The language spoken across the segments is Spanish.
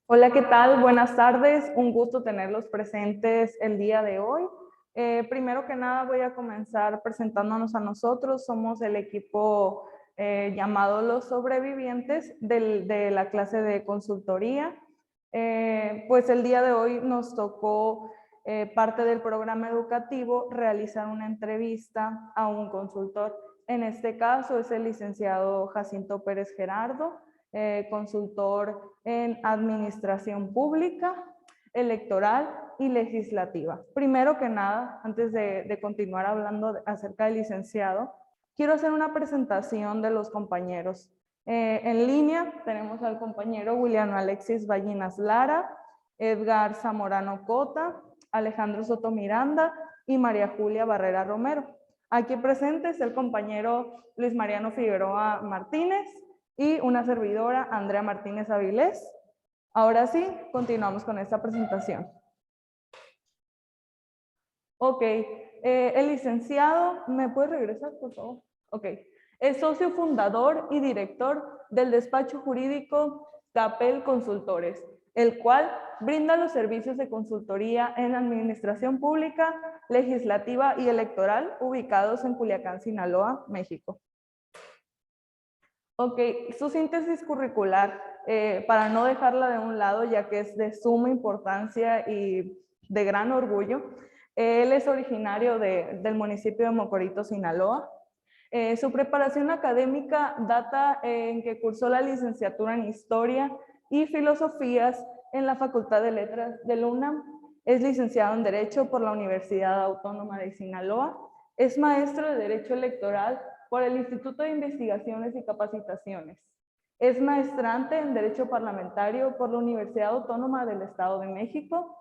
Hola, ¿qué tal? Buenas tardes. Un gusto tenerlos presentes el día de hoy. Primero que nada voy a comenzar presentándonos a nosotros. Somos el equipo llamado Los Sobrevivientes de la clase de consultoría. Pues el día de hoy nos tocó parte del programa educativo realizar una entrevista a un consultor. En este caso es el licenciado Jacinto Pérez Gerardo, consultor en administración pública, electoral y legislativa. Primero que nada, antes de continuar hablando acerca del licenciado, quiero hacer una presentación de los compañeros. En línea tenemos al compañero William Alexis Ballinas Lara, Edgar Zamorano Cota, Alejandro Soto Miranda y María Julia Barrera Romero. Aquí presentes el compañero Luis Mariano Figueroa Martínez y una servidora, Andrea Martínez Avilés. Ahora sí, continuamos con esta presentación. Ok, el licenciado, ¿me puede regresar, por favor? Ok, es socio fundador y director del despacho jurídico Capel Consultores, el cual brinda los servicios de consultoría en administración pública, legislativa y electoral ubicados en Culiacán, Sinaloa, México. Ok, su síntesis curricular, para no dejarla de un lado, ya que es de suma importancia y de gran orgullo. Él es originario del municipio de Mocorito, Sinaloa. Su preparación académica data en que cursó la licenciatura en Historia y Filosofías en la Facultad de Letras de la UNAM. Es licenciado en Derecho por la Universidad Autónoma de Sinaloa. Es maestro de Derecho Electoral por el Instituto de Investigaciones y Capacitaciones. Es maestrante en Derecho Parlamentario por la Universidad Autónoma del Estado de México.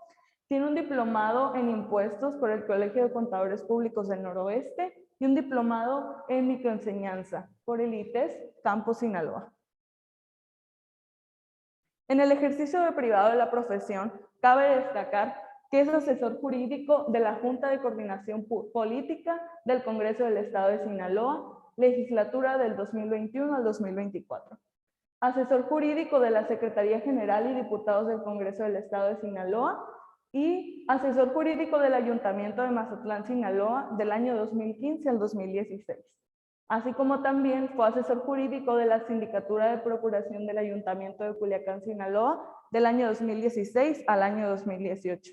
Tiene un diplomado en Impuestos por el Colegio de Contadores Públicos del Noroeste y un diplomado en Microenseñanza por el ITES Campus Sinaloa. En el ejercicio de privado de la profesión, cabe destacar que es asesor jurídico de la Junta de Coordinación Política del Congreso del Estado de Sinaloa, legislatura del 2021 al 2024. Asesor jurídico de la Secretaría General y Diputados del Congreso del Estado de Sinaloa y asesor jurídico del Ayuntamiento de Mazatlán, Sinaloa, del año 2015 al 2016. Así como también fue asesor jurídico de la Sindicatura de Procuración del Ayuntamiento de Culiacán, Sinaloa, del año 2016 al año 2018.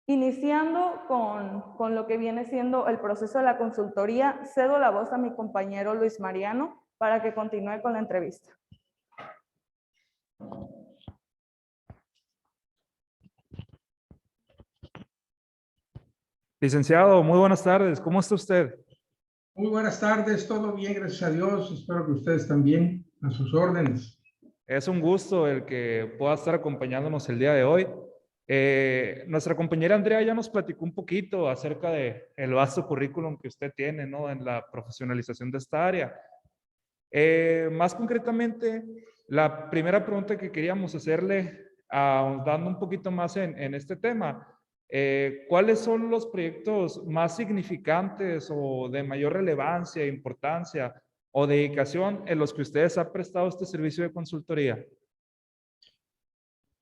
Iniciando con lo que viene siendo el proceso de la consultoría, cedo la voz a mi compañero Luis Mariano para que continúe con la entrevista. Licenciado, muy buenas tardes. ¿Cómo está usted? Muy buenas tardes, todo bien, gracias a Dios. Espero que ustedes también, a sus órdenes. Es un gusto el que pueda estar acompañándonos el día de hoy. Nuestra compañera Andrea ya nos platicó un poquito acerca del vasto currículum que usted tiene, ¿no?, en la profesionalización de esta área. Más concretamente, la primera pregunta que queríamos hacerle, ahondando un poquito más en este tema, ¿cuáles son los proyectos más significantes o de mayor relevancia, importancia o dedicación en los que ustedes han prestado este servicio de consultoría?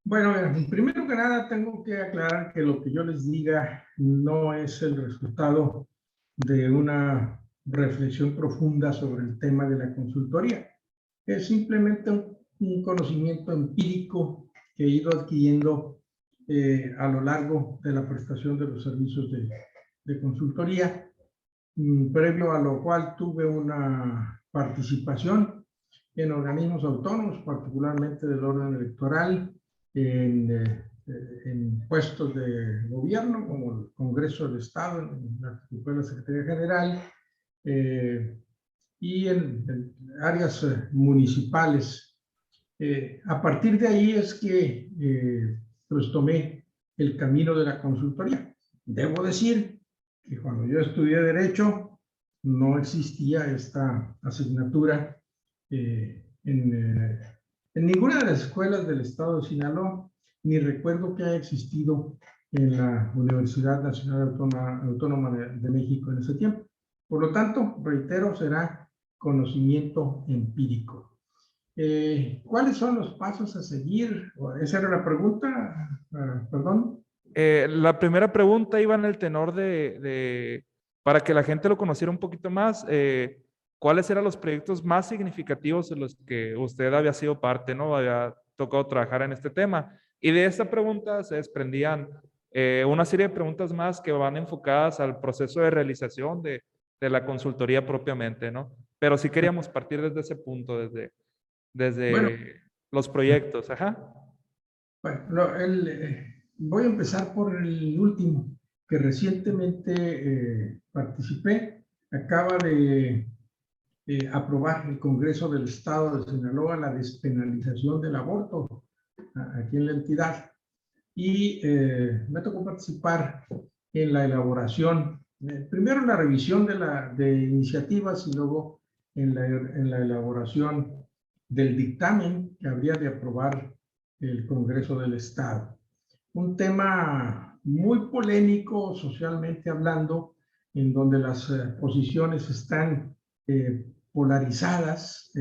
Bueno, primero que nada tengo que aclarar que lo que yo les diga no es el resultado de una reflexión profunda sobre el tema de la consultoría. Es simplemente un conocimiento empírico que he ido adquiriendo a lo largo de la prestación de los servicios de consultoría, previo a lo cual tuve una participación en organismos autónomos, particularmente del orden electoral, en puestos de gobierno, como el Congreso del Estado, en la que fue la Secretaría General, y en áreas municipales. A partir de ahí es que pues tomé el camino de la consultoría. Debo decir que cuando yo estudié Derecho no existía esta asignatura en ninguna de las escuelas del estado de Sinaloa, ni recuerdo que haya existido en la Universidad Nacional Autónoma de México en ese tiempo. Por lo tanto, reitero, será conocimiento empírico. ¿Cuáles son los pasos a seguir? ¿Esa era la pregunta? Perdón. La primera pregunta iba en el tenor para que la gente lo conociera un poquito más, ¿cuáles eran los proyectos más significativos en los que usted había sido parte, ¿no? Había tocado trabajar en este tema. Y de esta pregunta se desprendían una serie de preguntas más que van enfocadas al proceso de realización de la consultoría propiamente, ¿no? Pero sí queríamos partir desde ese punto, Bueno, desde los proyectos, ajá. bueno, voy a empezar por el último, que recientemente participé. Acaba de aprobar el Congreso del Estado de Sinaloa la despenalización del aborto aquí en la entidad. Y me tocó participar en la elaboración, primero en la revisión de iniciativas y luego en la elaboración del dictamen que habría de aprobar el Congreso del Estado. Un tema muy polémico socialmente hablando, en donde las posiciones están polarizadas,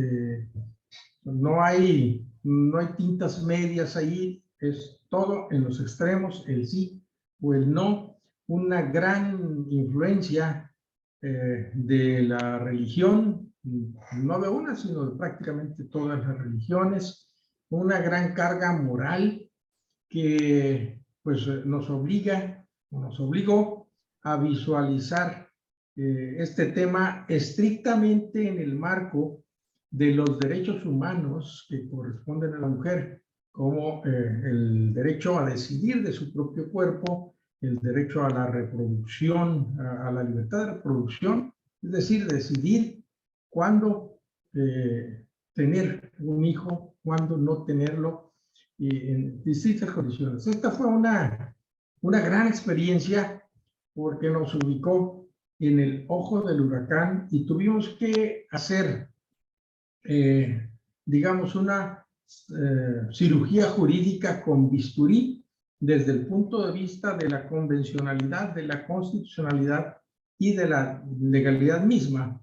no hay tintas medias ahí, es todo en los extremos, el sí o el no, una gran influencia de la religión, no de una, sino de prácticamente todas las religiones, una gran carga moral que pues nos obligó a visualizar este tema estrictamente en el marco de los derechos humanos que corresponden a la mujer, como el derecho a decidir de su propio cuerpo, el derecho a la reproducción, a la libertad de reproducción, es decir, decidir cuándo tener un hijo, cuándo no tenerlo, y en distintas condiciones. Esta fue una gran experiencia porque nos ubicó en el ojo del huracán y tuvimos que hacer, digamos, una cirugía jurídica con bisturí desde el punto de vista de la convencionalidad, de la constitucionalidad y de la legalidad misma,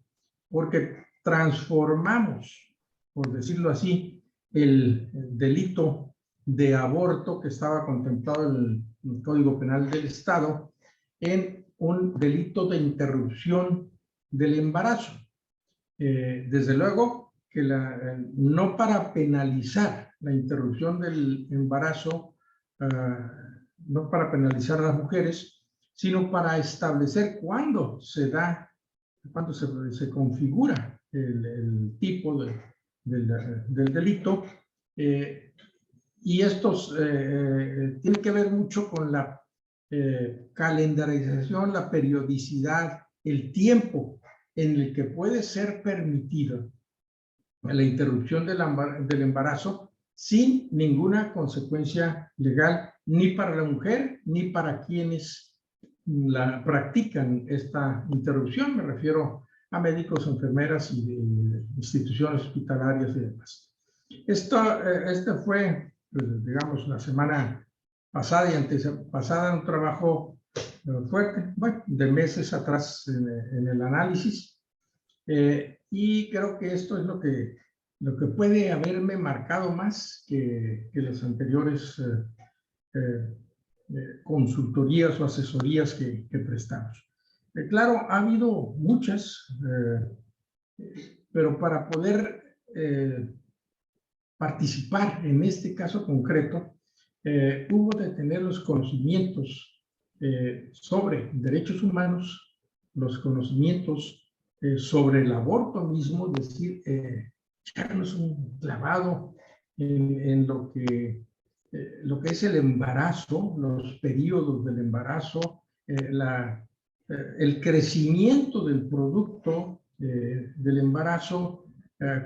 porque transformamos, por decirlo así, el delito de aborto que estaba contemplado en el Código Penal del Estado en un delito de interrupción del embarazo. Desde luego que no para penalizar la interrupción del embarazo, no para penalizar a las mujeres, sino para establecer cuándo se configura el tipo del delito. Y estos tienen que ver mucho con la calendarización, la periodicidad, el tiempo en el que puede ser permitida la interrupción del embarazo sin ninguna consecuencia legal, ni para la mujer, ni para quienes practican esta interrupción. Me refiero a médicos, enfermeras y de instituciones hospitalarias y demás. Este fue, pues, digamos, la semana pasada y antepasada, un trabajo fuerte, bueno, de meses atrás en el análisis. Y creo que esto es lo que puede haberme marcado más que las anteriores consultorías o asesorías que prestamos. Claro, ha habido muchas, pero para poder participar en este caso concreto, hubo de tener los conocimientos sobre derechos humanos, los conocimientos sobre el aborto mismo, es decir, echarnos un clavado en lo que es el embarazo, los periodos del embarazo, el crecimiento del producto del embarazo,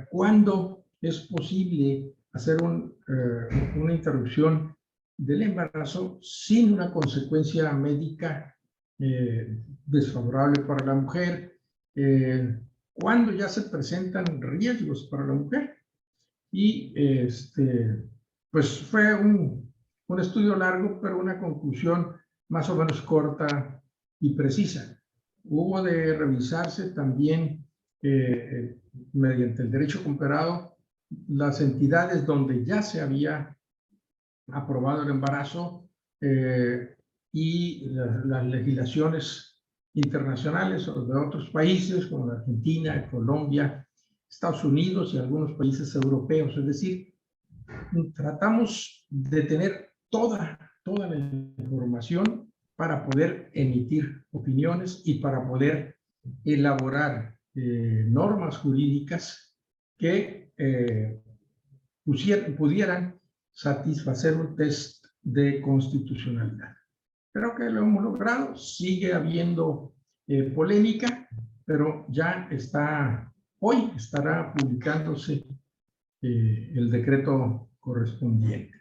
cuándo es posible hacer una interrupción del embarazo sin una consecuencia médica desfavorable para la mujer, cuando ya se presentan riesgos para la mujer. Y pues fue un estudio largo, pero una conclusión más o menos corta y precisa. Hubo de revisarse también mediante el derecho comparado las entidades donde ya se había aprobado el embarazo y las legislaciones internacionales o de otros países como Argentina, Colombia, Estados Unidos y algunos países europeos. Es decir, tratamos de tener toda la información para poder emitir opiniones y para poder elaborar normas jurídicas que pudieran satisfacer un test de constitucionalidad. Creo que lo hemos logrado, sigue habiendo polémica, pero ya hoy estará publicándose el decreto correspondiente.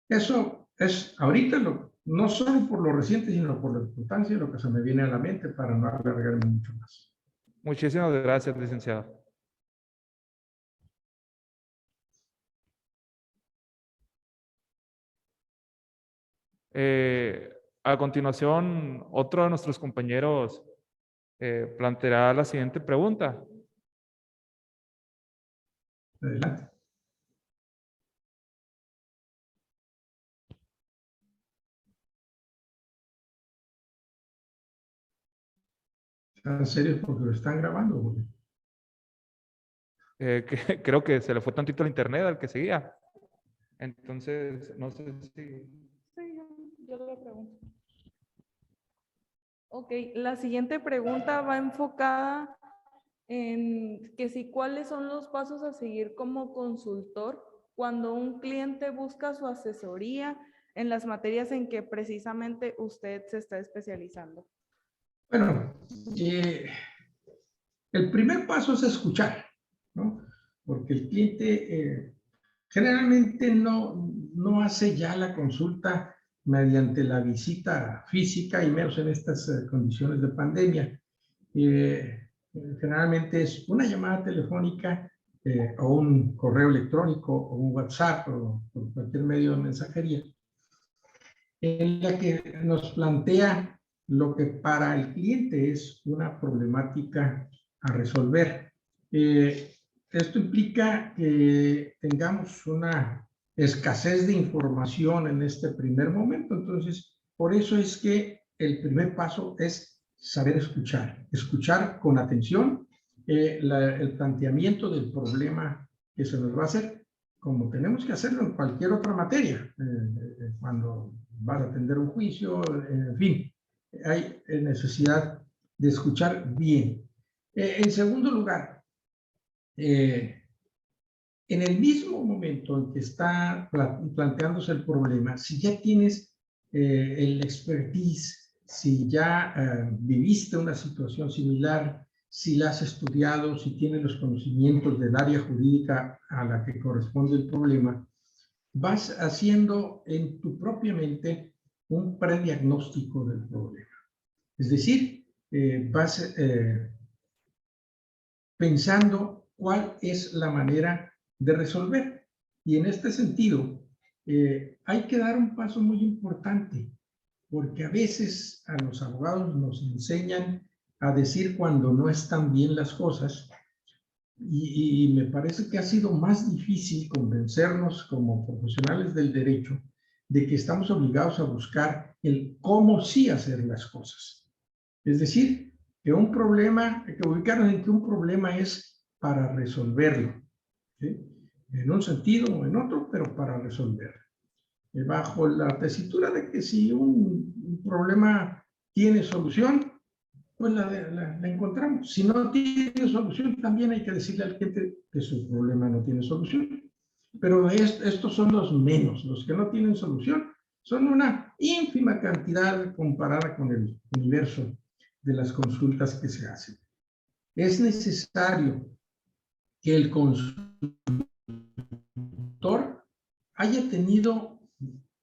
Eso es ahorita, no solo por lo reciente, sino por la importancia de lo que se me viene a la mente para no alargarme mucho más. Muchísimas gracias, licenciado. A continuación, otro de nuestros compañeros planteará la siguiente pregunta. Adelante. ¿Están serios porque lo están grabando, Julio? Creo que se le fue tantito el internet al que seguía. Entonces, no sé si... Sí, yo le pregunto. Ok, la siguiente pregunta va enfocada en que si cuáles son los pasos a seguir como consultor cuando un cliente busca su asesoría en las materias en que precisamente usted se está especializando. Bueno, el primer paso es escuchar, ¿no? Porque el cliente generalmente no hace ya la consulta mediante la visita física y menos en estas condiciones de pandemia. Generalmente es una llamada telefónica o un correo electrónico o un WhatsApp o cualquier medio de mensajería en la que nos plantea lo que para el cliente es una problemática a resolver. Esto implica que tengamos una escasez de información en este primer momento. Entonces, por eso es que el primer paso es saber escuchar con atención el planteamiento del problema que se nos va a hacer, como tenemos que hacerlo en cualquier otra materia, cuando vas a atender un juicio, en fin, hay necesidad de escuchar bien. En segundo lugar, en el mismo momento en que está planteándose el problema, si ya tienes el expertise, si ya viviste una situación similar, si la has estudiado, si tienes los conocimientos del área jurídica a la que corresponde el problema, vas haciendo en tu propia mente un prediagnóstico del problema. Es decir, vas pensando cuál es la manera de resolver. Y en este sentido, hay que dar un paso muy importante, porque a veces a los abogados nos enseñan a decir cuando no están bien las cosas, y me parece que ha sido más difícil convencernos como profesionales del derecho de que estamos obligados a buscar el cómo sí hacer las cosas. Es decir, que un problema, hay que ubicarnos en que un problema es para resolverlo, ¿sí? En un sentido o en otro, pero para resolverlo. Bajo la tesitura de que si un problema tiene solución, pues la encontramos. Si no tiene solución, también hay que decirle al cliente que su problema no tiene solución. Pero estos son los menos, los que no tienen solución. Son una ínfima cantidad comparada con el universo de las consultas que se hacen. Es necesario que el consultor haya tenido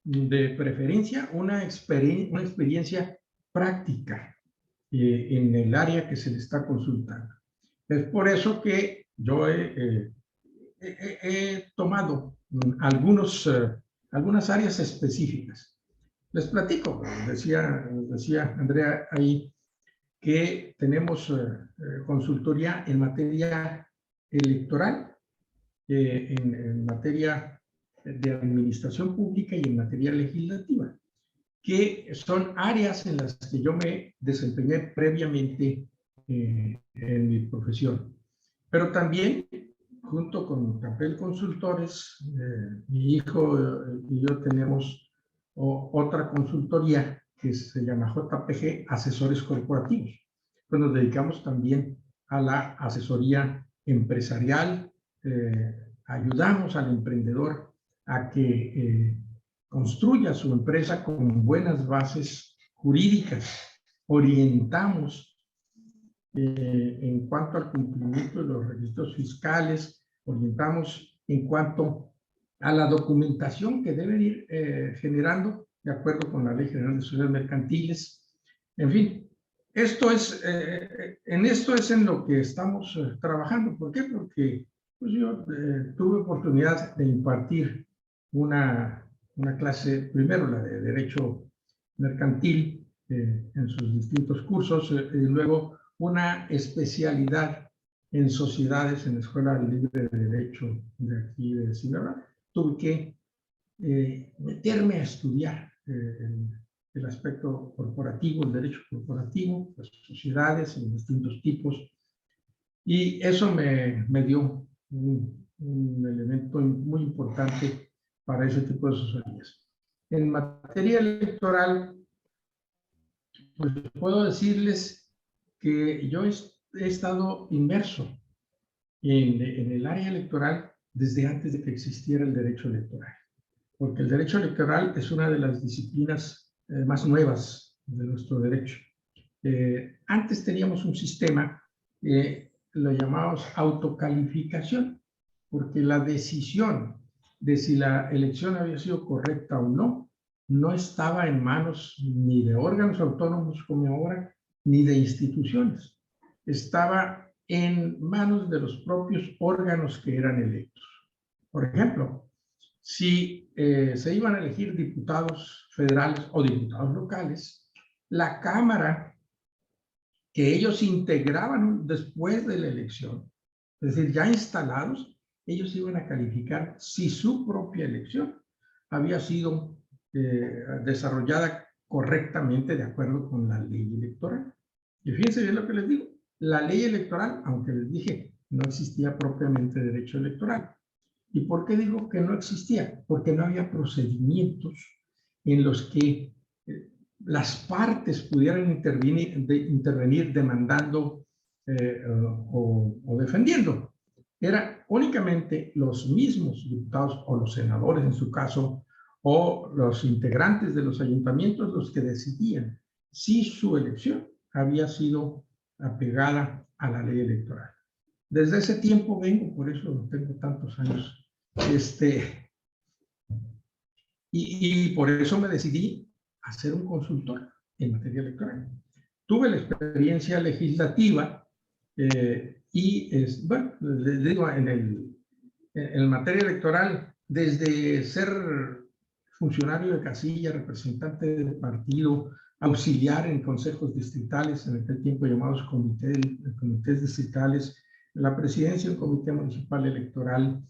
de preferencia una experiencia práctica en el área que se le está consultando. Es por eso que yo he tomado algunas áreas específicas. Les platico, decía Andrea ahí, que tenemos consultoría en materia electoral, en materia de administración pública y en materia legislativa, que son áreas en las que yo me desempeñé previamente en mi profesión. Pero también, junto con Capel Consultores, mi hijo y yo tenemos otra consultoría que se llama JPG Asesores Corporativos. Pues nos dedicamos también a la asesoría empresarial, ayudamos al emprendedor a que construya su empresa con buenas bases jurídicas, orientamos en cuanto al cumplimiento de los registros fiscales, orientamos en cuanto a la documentación que deben ir generando de acuerdo con la Ley General de Sociedades Mercantiles. En fin, en esto es en lo que estamos trabajando. ¿Por qué? Porque pues yo tuve oportunidad de impartir una clase, primero la de Derecho Mercantil en sus distintos cursos, y luego una especialidad en sociedades en la Escuela Libre de Derecho de aquí de Sinaloa. Tuve que meterme a estudiar el aspecto corporativo, el derecho corporativo, las sociedades en distintos tipos, y eso me dio un elemento muy importante para ese tipo de asesorías. En materia electoral, pues puedo decirles que yo he estado inmerso en el área electoral desde antes de que existiera el derecho electoral, porque el derecho electoral es una de las disciplinas más nuevas de nuestro derecho. Antes teníamos un sistema, lo llamábamos autocalificación, porque la decisión de si la elección había sido correcta o no, no estaba en manos ni de órganos autónomos como ahora, ni de instituciones. Estaba en manos de los propios órganos que eran electos. Por ejemplo, si se iban a elegir diputados federales o diputados locales, la Cámara que ellos integraban después de la elección, es decir, ya instalados, ellos iban a calificar si su propia elección había sido desarrollada correctamente de acuerdo con la ley electoral. Y fíjense bien lo que les digo, la ley electoral, aunque les dije, no existía propiamente derecho electoral. ¿Y por qué digo que no existía? Porque no había procedimientos en los que las partes pudieran intervenir demandando o defendiendo. Eran únicamente los mismos diputados o los senadores en su caso, o los integrantes de los ayuntamientos los que decidían si su elección había sido apegada a la ley electoral. Desde ese tiempo vengo, por eso tengo tantos años, y por eso me decidí a ser un consultor en materia electoral. Tuve la experiencia legislativa bueno, les digo, en materia electoral, desde ser funcionario de casilla, representante del partido, auxiliar en consejos distritales, en aquel tiempo llamados comités distritales, la presidencia del Comité Municipal Electoral,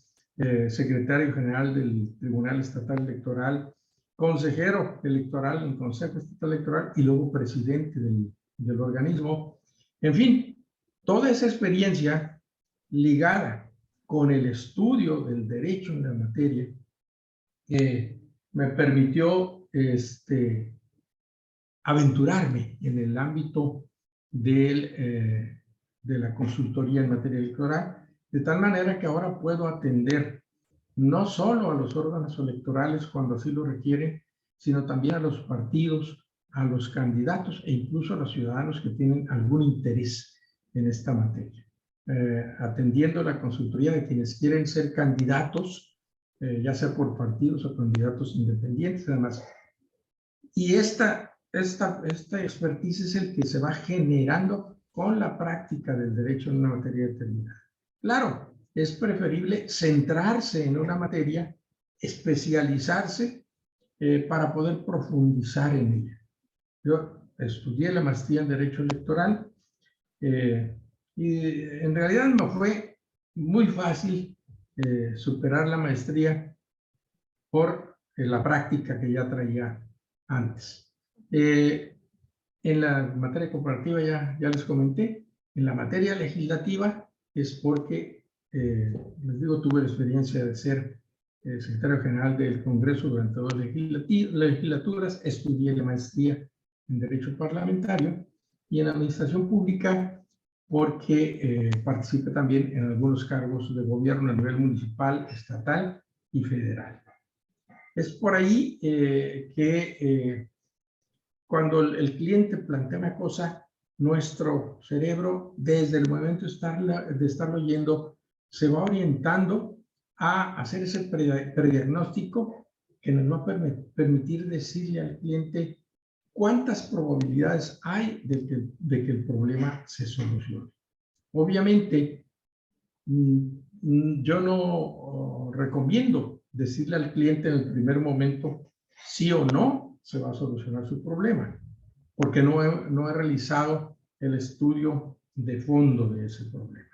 secretario general del Tribunal Estatal Electoral, consejero electoral en Consejo Estatal Electoral y luego presidente del organismo. En fin, toda esa experiencia ligada con el estudio del derecho en la materia me permitió aventurarme en el ámbito de la consultoría en materia electoral, de tal manera que ahora puedo atender no solo a los órganos electorales cuando así lo requieren, sino también a los partidos, a los candidatos e incluso a los ciudadanos que tienen algún interés en esta materia. Atendiendo la consultoría de quienes quieren ser candidatos, ya sea por partidos o candidatos independientes, además. Y esta expertise es el que se va generando con la práctica del derecho en una materia determinada. Claro, es preferible centrarse en una materia, especializarse para poder profundizar en ella. Yo estudié la maestría en Derecho Electoral y en realidad me fue muy fácil superar la maestría por la práctica que ya traía antes. En la materia comparativa ya les comenté. En la materia legislativa es porque, les digo, tuve la experiencia de ser secretario general del Congreso durante 2 legislaturas, estudié la maestría en Derecho Parlamentario y en Administración Pública porque participé también en algunos cargos de gobierno a nivel municipal, estatal y federal. Es por ahí que cuando el cliente plantea una cosa, nuestro cerebro, desde el momento de estarlo oyendo, se va orientando a hacer ese prediagnóstico que nos va a permitir decirle al cliente cuántas probabilidades hay de que el problema se solucione. Obviamente, yo no recomiendo decirle al cliente en el primer momento sí o no se va a solucionar su problema, porque no he realizado el estudio de fondo de ese problema.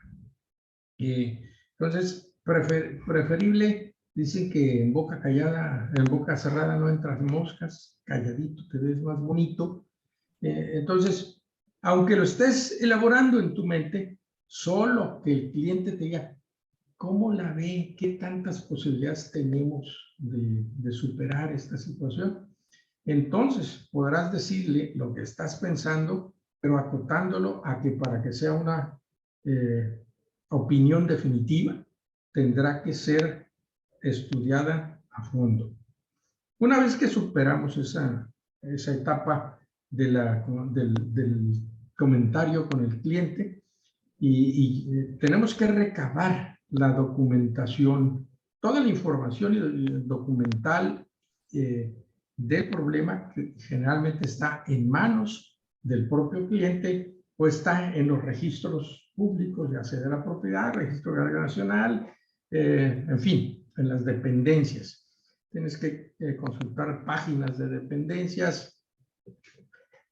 Entonces, preferible, dicen que en boca callada, en boca cerrada no entran moscas, calladito te ves más bonito. Entonces, aunque lo estés elaborando en tu mente, solo que el cliente te diga cómo la ve, qué tantas posibilidades tenemos de superar esta situación, entonces podrás decirle lo que estás pensando, pero acotándolo a que para que sea una opinión definitiva, tendrá que ser estudiada a fondo. Una vez que superamos esa etapa del comentario con el cliente y tenemos que recabar la documentación, toda la información documental del problema, que generalmente está en manos del propio cliente o está en los registros públicos, ya sea de la propiedad, registro agrario nacional, en fin, en las dependencias. Tienes que consultar páginas de dependencias,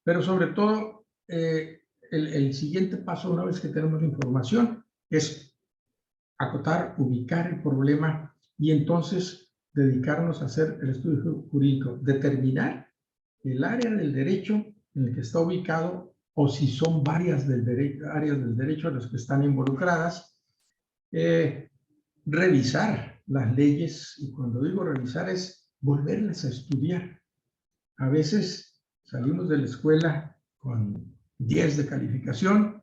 pero sobre todo el siguiente paso, una vez que tenemos la información, es acotar, ubicar el problema y entonces dedicarnos a hacer el estudio jurídico, determinar el área del derecho en el que está ubicado o si son varias áreas del derecho las que están involucradas, revisar las leyes, y cuando digo revisar es volverlas a estudiar. A veces salimos de la escuela con 10 de calificación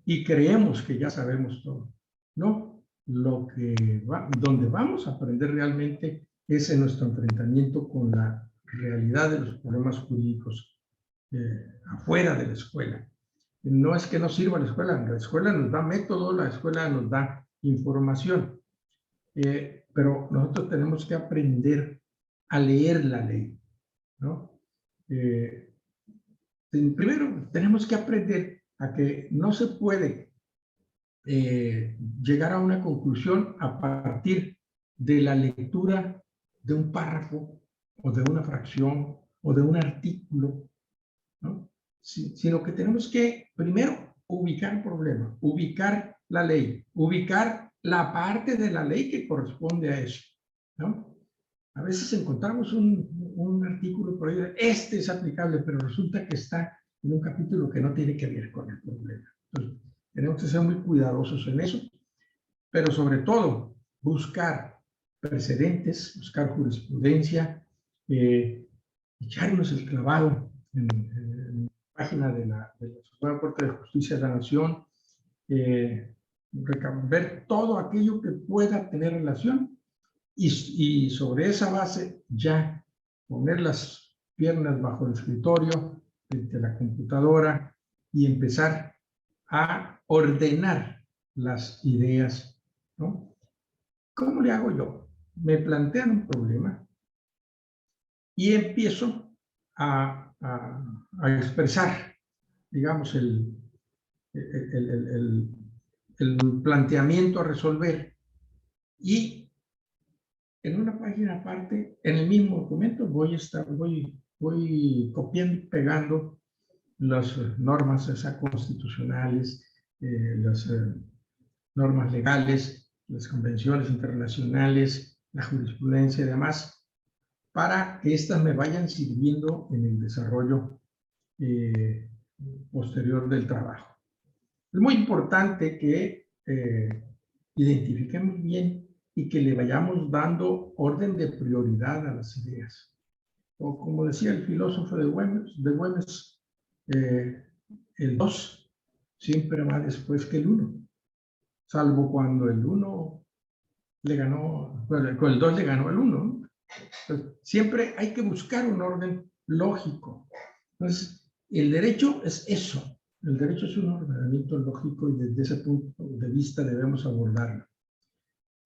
y creemos que ya sabemos todo. No, donde vamos a aprender realmente es en nuestro enfrentamiento con la realidad de los problemas jurídicos afuera de la escuela. No es que no sirva la escuela nos da método, la escuela nos da información, pero nosotros tenemos que aprender a leer la ley, ¿no? Primero, tenemos que aprender a que no se puede llegar a una conclusión a partir de la lectura de un párrafo o de una fracción o de un artículo, ¿no? Sino que tenemos que primero ubicar el problema, ubicar la ley, ubicar la parte de la ley que corresponde a eso, ¿no? A veces encontramos un artículo por ahí, este es aplicable, pero resulta que está en un capítulo que no tiene que ver con el problema. Entonces, tenemos que ser muy cuidadosos en eso, pero sobre todo buscar precedentes, buscar jurisprudencia, echarnos el clavado en la página de la Suprema Corte de Justicia de la Nación, ver todo aquello que pueda tener relación y sobre esa base ya poner las piernas bajo el escritorio, frente a la computadora y empezar a ordenar las ideas, ¿no? ¿Cómo le hago yo? Me plantean un problema y empiezo a expresar, digamos, el planteamiento a resolver, y en una página aparte, en el mismo documento, voy copiando y pegando las normas constitucionales, las normas legales, las convenciones internacionales, la jurisprudencia y demás, para que éstas me vayan sirviendo en el desarrollo posterior del trabajo. Es muy importante que identifiquemos bien y que le vayamos dando orden de prioridad a las ideas. O como decía el filósofo de Güemes, el 2 siempre va después que el 1, salvo cuando el 1 le ganó, bueno, con el 2 le ganó el 1, ¿no? Entonces, siempre hay que buscar un orden lógico. Entonces, el derecho es eso. El derecho es un ordenamiento lógico y desde ese punto de vista debemos abordarlo.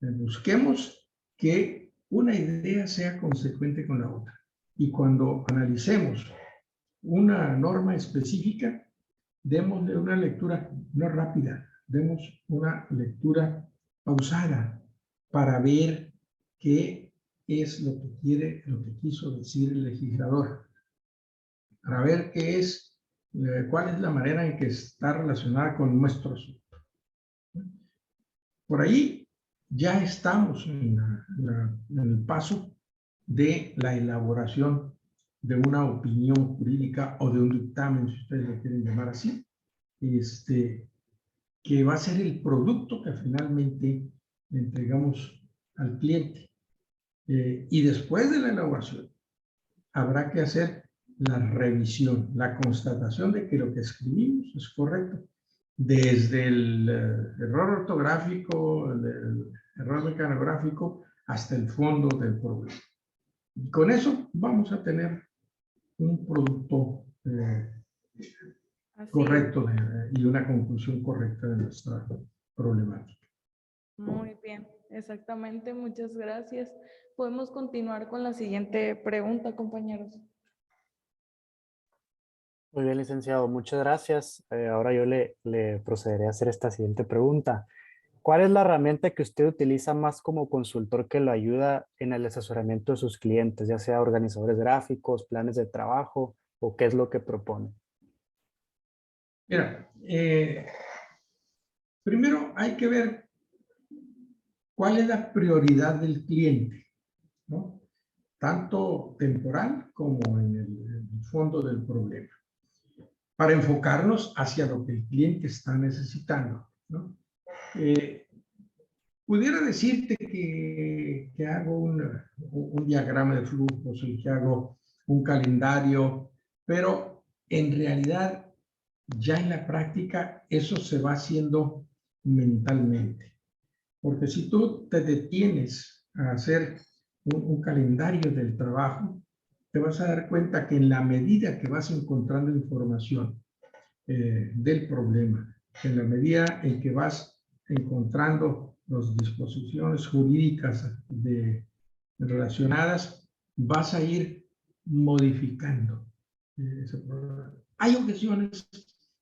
Busquemos que una idea sea consecuente con la otra. Y cuando analicemos una norma específica, démosle una lectura no rápida, demos una lectura pausada para ver qué es lo que quiere, lo que quiso decir el legislador, para ver qué es, cuál es la manera en que está relacionada con nuestro asunto. Por ahí ya estamos en el paso de la elaboración de una opinión jurídica o de un dictamen, si ustedes lo quieren llamar así, que va a ser el producto que finalmente le entregamos al cliente. Y después de la elaboración, habrá que hacer la revisión, la constatación de que lo que escribimos es correcto, desde el error ortográfico, el error mecanográfico, hasta el fondo del problema. Y con eso vamos a tener un producto correcto y una conclusión correcta de nuestra problemática. Muy bien, exactamente, muchas gracias. Podemos continuar con la siguiente pregunta, compañeros. Muy bien, licenciado, muchas gracias. Ahora yo le procederé a hacer esta siguiente pregunta. ¿Cuál es la herramienta que usted utiliza más como consultor que lo ayuda en el asesoramiento de sus clientes, ya sea organizadores gráficos, planes de trabajo o qué es lo que propone? Mira, primero hay que ver cuál es la prioridad del cliente, ¿no? Tanto temporal como en el fondo del problema, para enfocarnos hacia lo que el cliente está necesitando, ¿no? Pudiera decirte que hago un diagrama de flujos y que hago un calendario, pero en realidad ya en la práctica eso se va haciendo mentalmente. Porque si tú te detienes a hacer un calendario del trabajo, te vas a dar cuenta que en la medida que vas encontrando información del problema, en la medida en que vas encontrando las disposiciones jurídicas relacionadas, vas a ir modificando ese problema. Hay ocasiones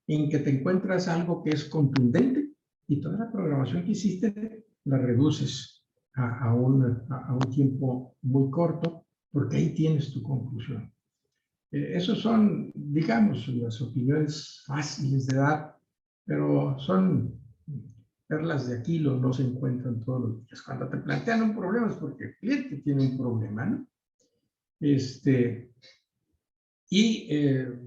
en que te encuentras algo que es contundente y toda la programación que hiciste la reduces a un tiempo muy corto, porque ahí tienes tu conclusión. Esos son, digamos, las opiniones fáciles de dar, pero son perlas de Aquilo, no se encuentran todos los días. Cuando te plantean un problema es porque el cliente tiene un problema, ¿no?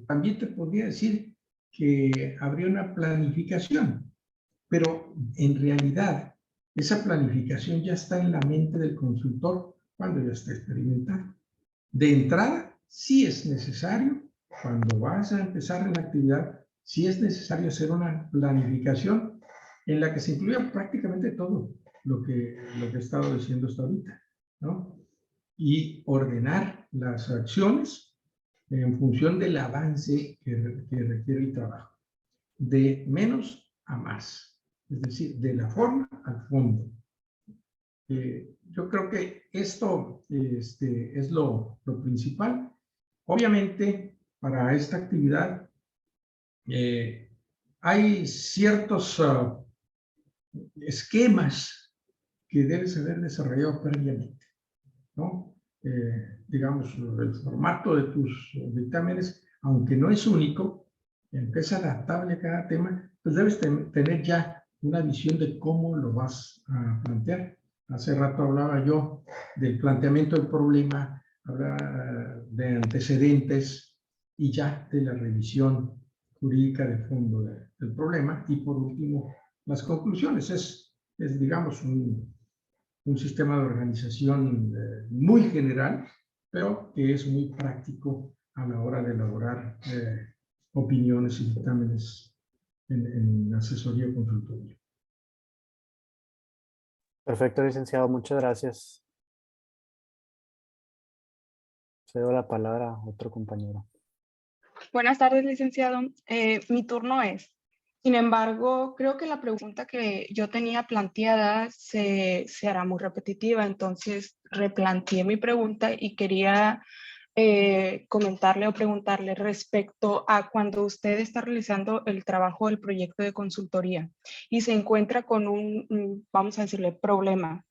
También te podría decir que habría una planificación, pero en realidad esa planificación ya está en la mente del consultor cuando ya está experimentado. De entrada, sí es necesario, cuando vas a empezar en la actividad, sí es necesario hacer una planificación en la que se incluya prácticamente todo lo que he estado diciendo hasta ahorita, ¿no? Y ordenar las acciones en función del avance que requiere el trabajo, de menos a más, es decir, de la forma al fondo. Yo creo que esto es lo principal. Obviamente, para esta actividad hay ciertos esquemas que debes haber desarrollado previamente, ¿no? Digamos, el formato de tus dictámenes, aunque no es único, aunque es adaptable a cada tema, pues debes tener ya una visión de cómo lo vas a plantear. Hace rato hablaba yo del planteamiento del problema, hablaba de antecedentes y ya de la revisión jurídica de fondo del problema, y por último las conclusiones. Es digamos, un sistema de organización muy general, pero que es muy práctico a la hora de elaborar opiniones y dictámenes en asesoría o consultoría. Perfecto, licenciado. Muchas gracias. Cedo la palabra a otro compañero. Buenas tardes, licenciado. Mi turno es. Sin embargo, creo que la pregunta que yo tenía planteada se hará muy repetitiva, entonces replanteé mi pregunta y quería comentarle o preguntarle respecto a cuando usted está realizando el trabajo del proyecto de consultoría y se encuentra con vamos a decirle, problema.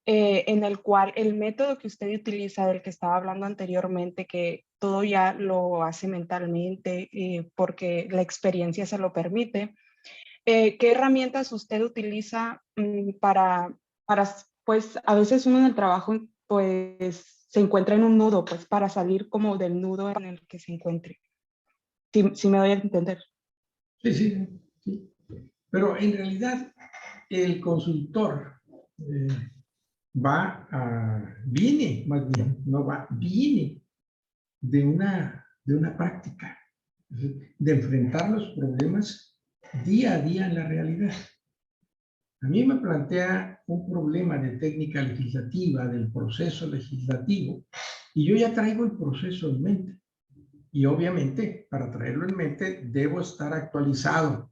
En el cual el método que usted utiliza, del que estaba hablando anteriormente, que todo ya lo hace mentalmente porque la experiencia se lo permite, ¿qué herramientas usted utiliza para, pues a veces uno en el trabajo pues se encuentra en un nudo, pues para salir como del nudo en el que se encuentre? Si me doy a entender. Sí, sí, sí. Pero en realidad el consultor viene, más bien, no va, viene de una práctica, de enfrentar los problemas día a día en la realidad. A mí me plantea un problema de técnica legislativa, del proceso legislativo, y yo ya traigo el proceso en mente. Y obviamente, para traerlo en mente, debo estar actualizado,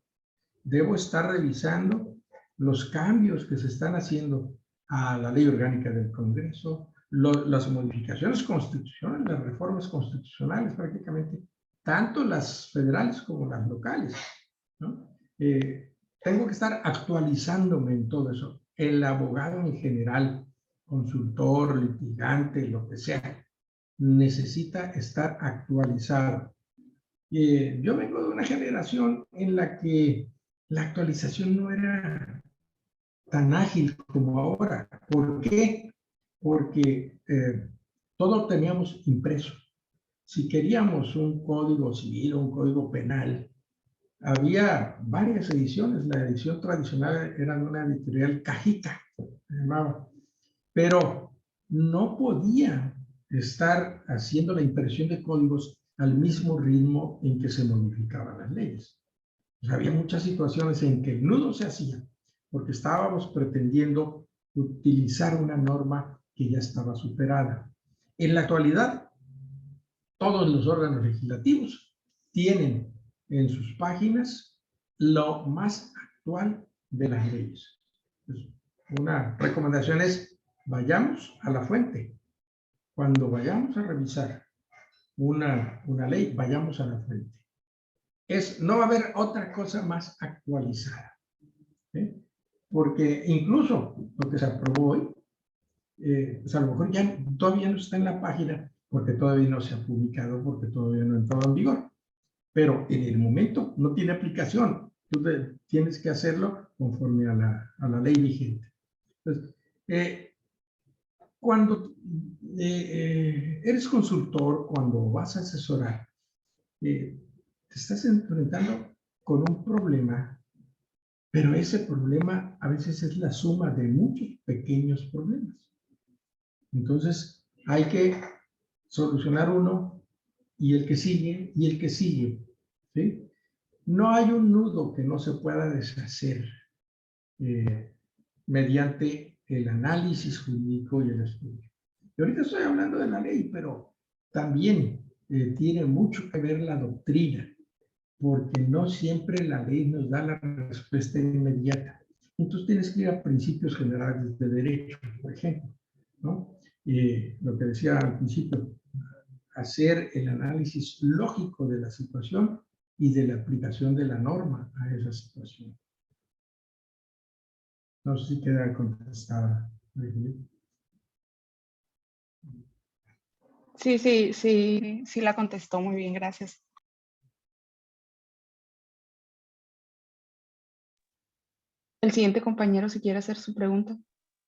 debo estar revisando los cambios que se están haciendo a la ley orgánica del Congreso, las modificaciones constitucionales, las reformas constitucionales prácticamente, tanto las federales como las locales, ¿no? Tengo que estar actualizándome en todo eso. El abogado en general, consultor, litigante, lo que sea, necesita estar actualizado. Yo vengo de una generación en la que la actualización no era tan ágil como ahora. ¿Por qué? Porque todo teníamos impreso. Si queríamos un código civil o un código penal, había varias ediciones. La edición tradicional era de una editorial Cajita, se llamaba. Pero no podía estar haciendo la impresión de códigos al mismo ritmo en que se modificaban las leyes. O sea, había muchas situaciones en que el nudo se hacía porque estábamos pretendiendo utilizar una norma que ya estaba superada. En la actualidad, todos los órganos legislativos tienen en sus páginas lo más actual de las leyes. Entonces, una recomendación es: vayamos a la fuente. Cuando vayamos a revisar una ley, vayamos a la fuente. No va a haber otra cosa más actualizada. Porque incluso lo que se aprobó hoy, pues a lo mejor todavía no está en la página porque todavía no se ha publicado, porque todavía no ha entrado en vigor. Pero en el momento no tiene aplicación. Tú tienes que hacerlo conforme a la ley vigente. Entonces, cuando eres consultor, cuando vas a asesorar, te estás enfrentando con un problema, pero ese problema a veces es la suma de muchos pequeños problemas. Entonces, hay que solucionar uno y el que sigue y el que sigue, ¿sí? No hay un nudo que no se pueda deshacer mediante el análisis jurídico y el estudio. Y ahorita estoy hablando de la ley, pero también tiene mucho que ver la doctrina, porque no siempre la ley nos da la respuesta inmediata. Entonces tienes que ir a principios generales de derecho, por ejemplo, ¿no? Lo que decía al principio, hacer el análisis lógico de la situación y de la aplicación de la norma a esa situación. No sé si queda contestada. Sí, la contestó muy bien, gracias. . El siguiente compañero, si quiere hacer su pregunta.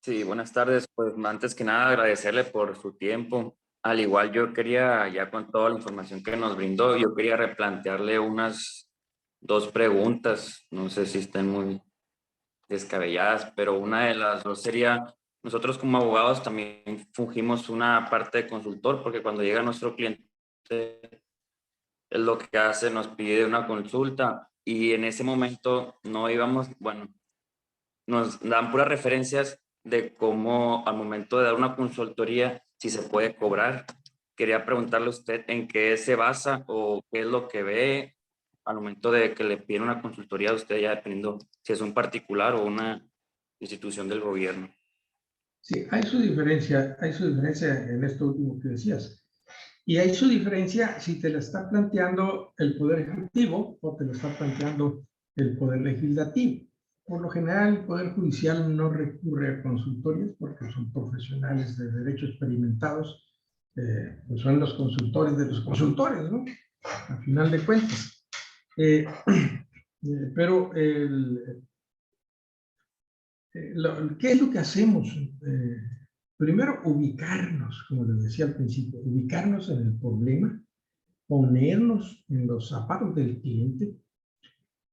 Sí, buenas tardes. Pues antes que nada agradecerle por su tiempo. Al igual yo quería, ya con toda la información que nos brindó, yo quería replantearle unas 2 preguntas. No sé si estén muy descabelladas, pero una de las dos sería, nosotros como abogados también fungimos una parte de consultor, porque cuando llega nuestro cliente, es lo que hace, nos pide una consulta y en ese momento no íbamos, bueno, nos dan puras referencias de cómo al momento de dar una consultoría, si se puede cobrar. Quería preguntarle a usted en qué se basa o qué es lo que ve al momento de que le piden una consultoría a usted, ya dependiendo si es un particular o una institución del gobierno. Sí, hay su diferencia en esto último que decías. Y hay su diferencia si te la está planteando el Poder Ejecutivo o te la está planteando el Poder Legislativo. Por lo general, el Poder Judicial no recurre a consultorios porque son profesionales de derecho experimentados, pues son los consultores de los consultores, ¿no? A final de cuentas. Pero ¿qué es lo que hacemos? Primero, ubicarnos, como les decía al principio, ubicarnos en el problema, ponernos en los zapatos del cliente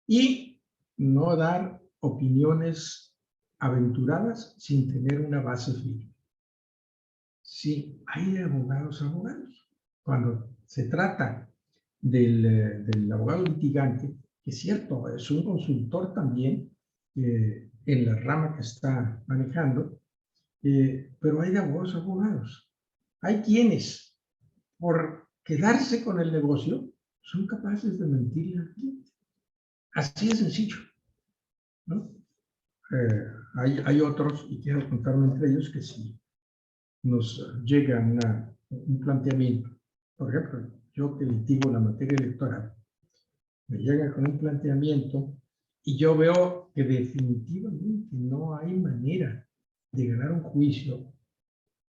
y no dar opiniones aventuradas sin tener una base firme. Sí, hay abogados. Cuando se trata del abogado litigante, que es cierto, es un consultor también en la rama que está manejando, pero hay de abogados. Hay quienes, por quedarse con el negocio, son capaces de mentirle al cliente. Así de sencillo, ¿no? Hay otros, y quiero contarme entre ellos, que si nos llega un planteamiento, por ejemplo, yo que litigo la materia electoral, me llega con un planteamiento y yo veo que definitivamente no hay manera de ganar un juicio,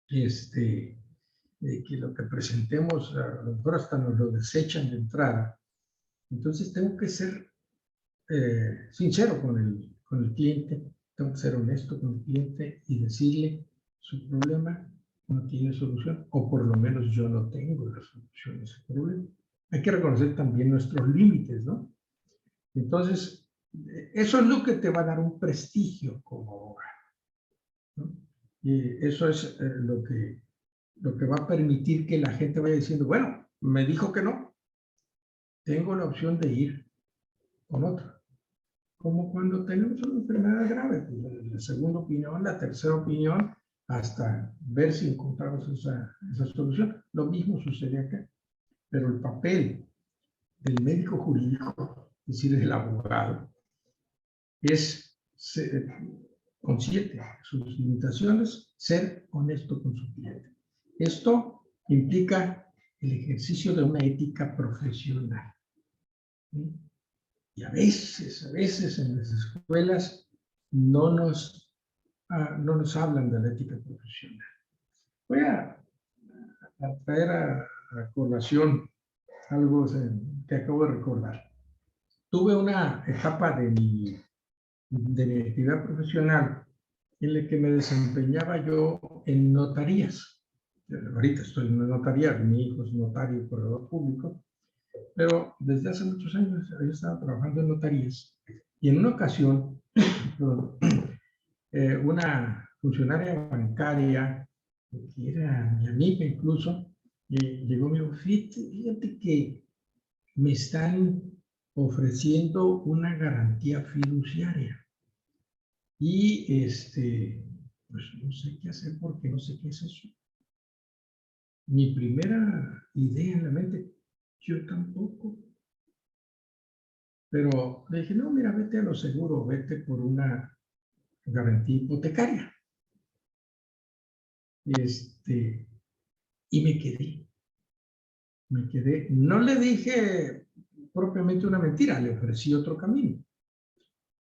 que lo que presentemos, a lo mejor hasta nos lo desechan de entrada. Entonces tengo que ser sincero con el cliente, tengo que ser honesto con el cliente y decirle su problema no tiene solución, o por lo menos yo no tengo la solución a ese problema. Hay que reconocer también nuestros límites, ¿no? Entonces, eso es lo que te va a dar un prestigio como abogado, ¿no? Y eso es lo que va a permitir que la gente vaya diciendo, bueno, me dijo que no, tengo la opción de ir con otro. Como cuando tenemos una enfermedad grave, pues, la segunda opinión, la tercera opinión, hasta ver si encontramos esa solución. Lo mismo sucede acá. Pero el papel del médico jurídico, es decir, del abogado, es consciente de sus limitaciones, ser honesto con su cliente. Esto implica el ejercicio de una ética profesional. ¿Sí? Y a veces en las escuelas no nos hablan de la ética profesional. Voy a traer a colación algo que acabo de recordar. Tuve una etapa de mi actividad profesional en la que me desempeñaba yo en notarías. Ahorita estoy en una notaría, mi hijo es notario y corredor público, pero desde hace muchos años había estado trabajando en notarías. Y en una ocasión, una funcionaria bancaria, que era mi amiga incluso, llegó y me dijo, fíjate que me están ofreciendo una garantía fiduciaria. Y pues no sé qué hacer porque no sé qué es eso. Mi primera idea en la mente, yo tampoco. Pero le dije, no, mira, vete a lo seguro, vete por una garantía hipotecaria. Y me quedé. No le dije propiamente una mentira, le ofrecí otro camino.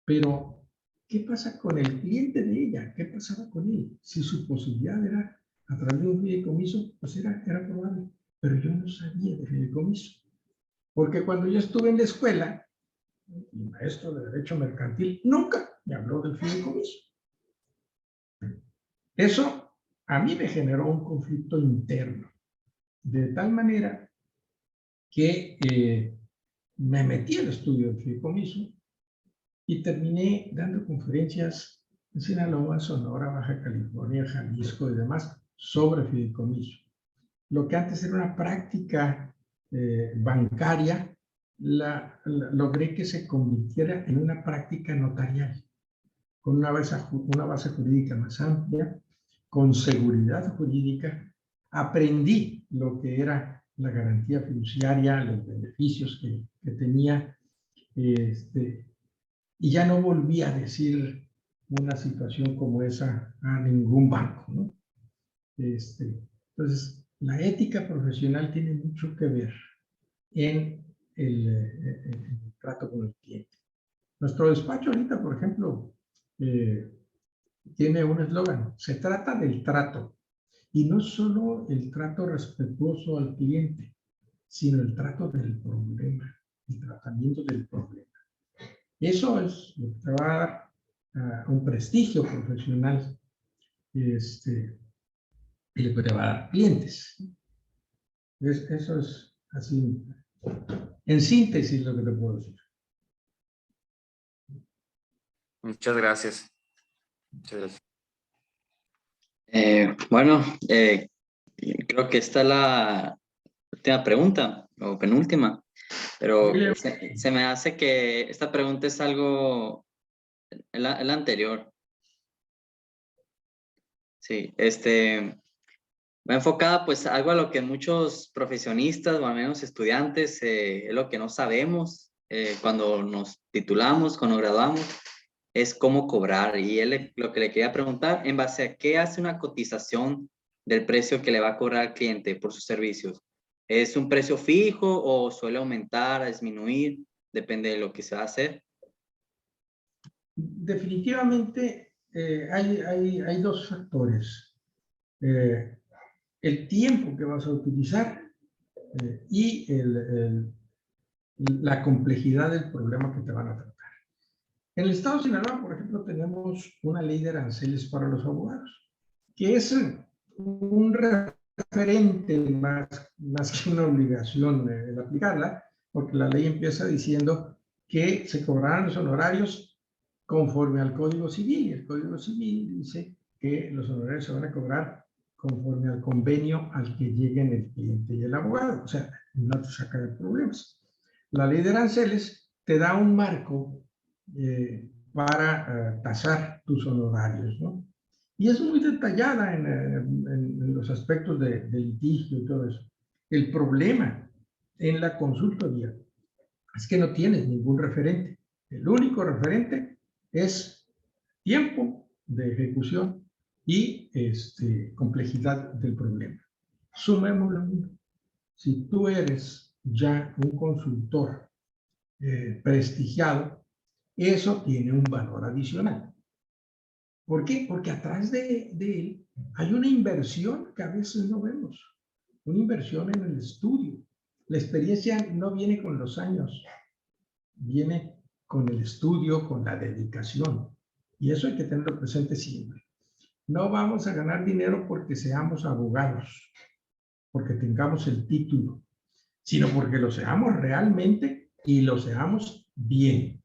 Pero, ¿qué pasa con el cliente de ella? ¿Qué pasaba con él? Si su posibilidad era a través de un fideicomiso, pues era probable. Pero yo no sabía de fideicomiso. Porque cuando yo estuve en la escuela, mi maestro de Derecho Mercantil nunca me habló del fideicomiso. Eso a mí me generó un conflicto interno, de tal manera que me metí al estudio del fideicomiso y terminé dando conferencias en Sinaloa, Sonora, Baja California, Jalisco y demás sobre fideicomiso. Lo que antes era una práctica bancaria, logré que se convirtiera en una práctica notarial, con una base jurídica más amplia, con seguridad jurídica. Aprendí lo que era la garantía fiduciaria, los beneficios que tenía, y ya no volví a decir una situación como esa a ningún banco, ¿no? Entonces, la ética profesional tiene mucho que ver en el trato con el cliente. Nuestro despacho ahorita, por ejemplo, tiene un eslogan: se trata del trato. Y no solo el trato respetuoso al cliente, sino el trato del problema, el tratamiento del problema. Eso es lo que te va a dar un prestigio profesional y lo que te va a dar clientes. Eso es así, en síntesis, lo que te puedo decir. Muchas gracias. Muchas gracias. Bueno, creo que esta es la última pregunta, o penúltima, pero se me hace que esta pregunta es algo, la anterior. Sí, va enfocada pues algo a lo que muchos profesionistas o al menos estudiantes es lo que no sabemos cuando nos titulamos, cuando graduamos, es cómo cobrar. Y lo que le quería preguntar, ¿en base a qué hace una cotización del precio que le va a cobrar al cliente por sus servicios? ¿Es un precio fijo o suele aumentar, disminuir? Depende de lo que se va a hacer. Definitivamente hay dos factores. El tiempo que vas a utilizar y la complejidad del problema que te van a tratar. En el estado de Sinaloa, por ejemplo, tenemos una ley de aranceles para los abogados, que es un referente más que una obligación de aplicarla, porque la ley empieza diciendo que se cobrarán los honorarios conforme al Código Civil, y el Código Civil dice que los honorarios se van a cobrar conforme al convenio al que lleguen el cliente y el abogado, o sea, no te saca de problemas. La ley de aranceles te da un marco para tasar tus honorarios, ¿no? Y es muy detallada en los aspectos de litigio y todo eso. El problema en la consultoría es que no tienes ningún referente. El único referente es tiempo de ejecución y complejidad del problema. Sumémoslo. Si tú eres ya un consultor prestigiado, eso tiene un valor adicional. ¿Por qué? Porque atrás de él hay una inversión que a veces no vemos, una inversión en el estudio. La experiencia no viene con los años, viene con el estudio, con la dedicación. Y eso hay que tenerlo presente siempre. No vamos a ganar dinero porque seamos abogados, porque tengamos el título, sino porque lo seamos realmente y lo seamos bien,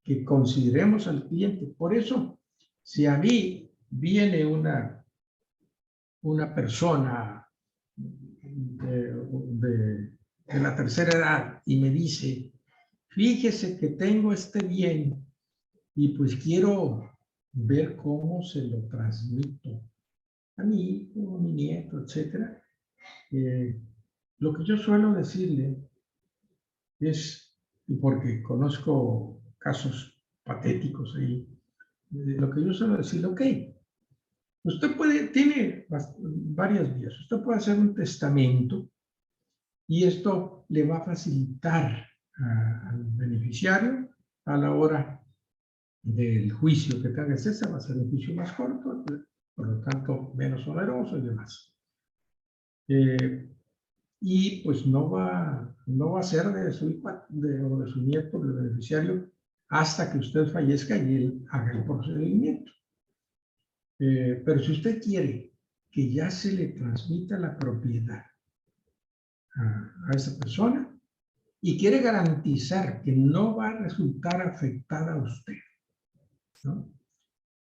que consideremos al cliente. Por eso, si a mí viene una persona de la tercera edad y me dice, fíjese que tengo este bien y pues quiero ver cómo se lo transmito a mi hijo, a mi nieto, etc. Lo que yo suelo decirle es, y porque conozco casos patéticos ahí, lo que yo suelo decirle, ok, usted tiene varias vías. Usted puede hacer un testamento y esto le va a facilitar al beneficiario a la hora del juicio que tenga que hacerse, va a ser un juicio más corto, por lo tanto menos oneroso y demás. Y pues no va a ser de su hijo o de su nieto, del beneficiario, hasta que usted fallezca y él haga el procedimiento. Pero si usted quiere que ya se le transmita la propiedad a esa persona y quiere garantizar que no va a resultar afectada a usted, ¿no?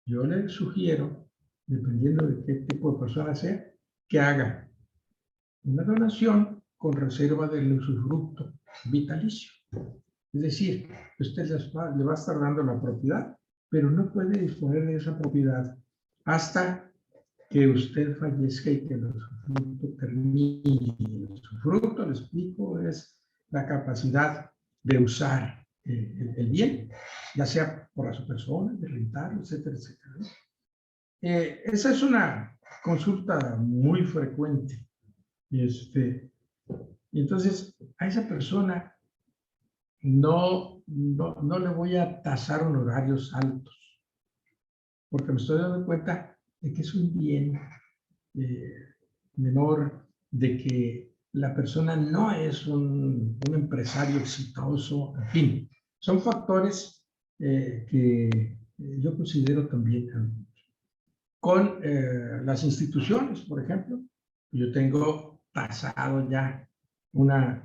Yo le sugiero, dependiendo de qué tipo de persona sea, que haga una donación con reserva del usufructo vitalicio. Es decir, usted le va a estar dando la propiedad, pero no puede disponer de esa propiedad hasta que usted fallezca y que el usufructo termine. El usufructo, le explico, es la capacidad de usar el bien, ya sea por la su persona, de rentarlo, etcétera, etcétera. Esa es una consulta muy frecuente. Y entonces, a esa persona no le voy a tasar honorarios altos, porque me estoy dando cuenta de que es un bien menor, de que la persona no es un empresario exitoso, en fin, son factores que yo considero también. Con las instituciones, por ejemplo, yo tengo tasado ya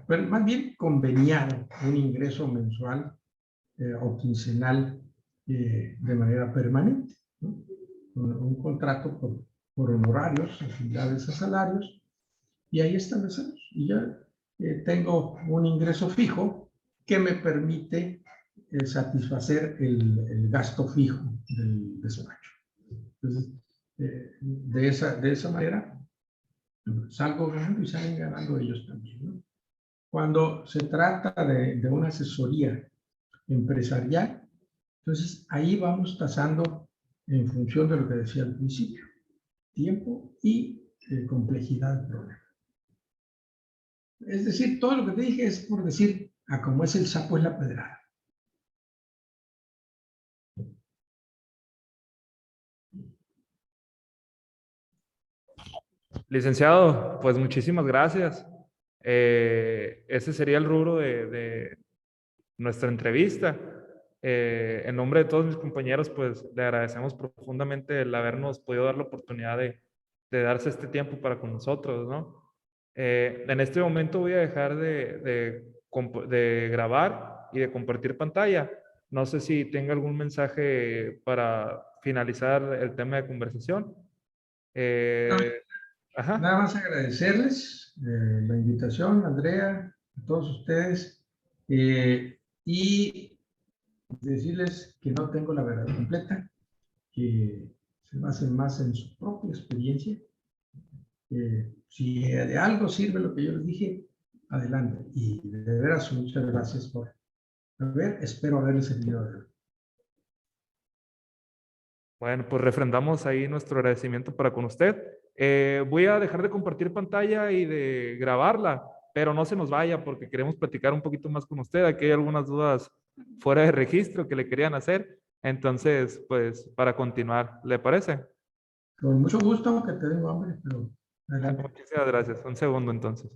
pero más bien conveniado un ingreso mensual o quincenal de manera permanente, ¿no? Un contrato por honorarios, afiliados a salarios, y ahí establecemos. Y ya tengo un ingreso fijo que me permite satisfacer el gasto fijo del despacho. Entonces, de esa manera, salgo ganando y salen ganando ellos también, ¿no? Cuando se trata de una asesoría empresarial, entonces ahí vamos tasando en función de lo que decía al principio, tiempo y complejidad del problema. Es decir, todo lo que te dije es por decir, a como es el sapo es la pedrada. Licenciado, pues muchísimas gracias. Ese sería el rubro de nuestra entrevista. En nombre de todos mis compañeros, pues le agradecemos profundamente el habernos podido dar la oportunidad de darse este tiempo para con nosotros, ¿no? En este momento voy a dejar de grabar y de compartir pantalla. No sé si tenga algún mensaje para finalizar el tema de conversación. Ajá. Nada más agradecerles la invitación, Andrea, a todos ustedes, y decirles que no tengo la verdad completa, que se basen más en su propia experiencia. Si de algo sirve lo que yo les dije, adelante. Y de veras, muchas gracias por ver. Espero haberles servido de algo. Bueno, pues refrendamos ahí nuestro agradecimiento para con usted. Voy a dejar de compartir pantalla y de grabarla, pero no se nos vaya porque queremos platicar un poquito más con usted. Aquí hay algunas dudas fuera de registro que le querían hacer. Entonces, pues para continuar, ¿le parece? Con mucho gusto, que te tengo hambre, pero adelante. Muchísimas gracias. Un segundo entonces.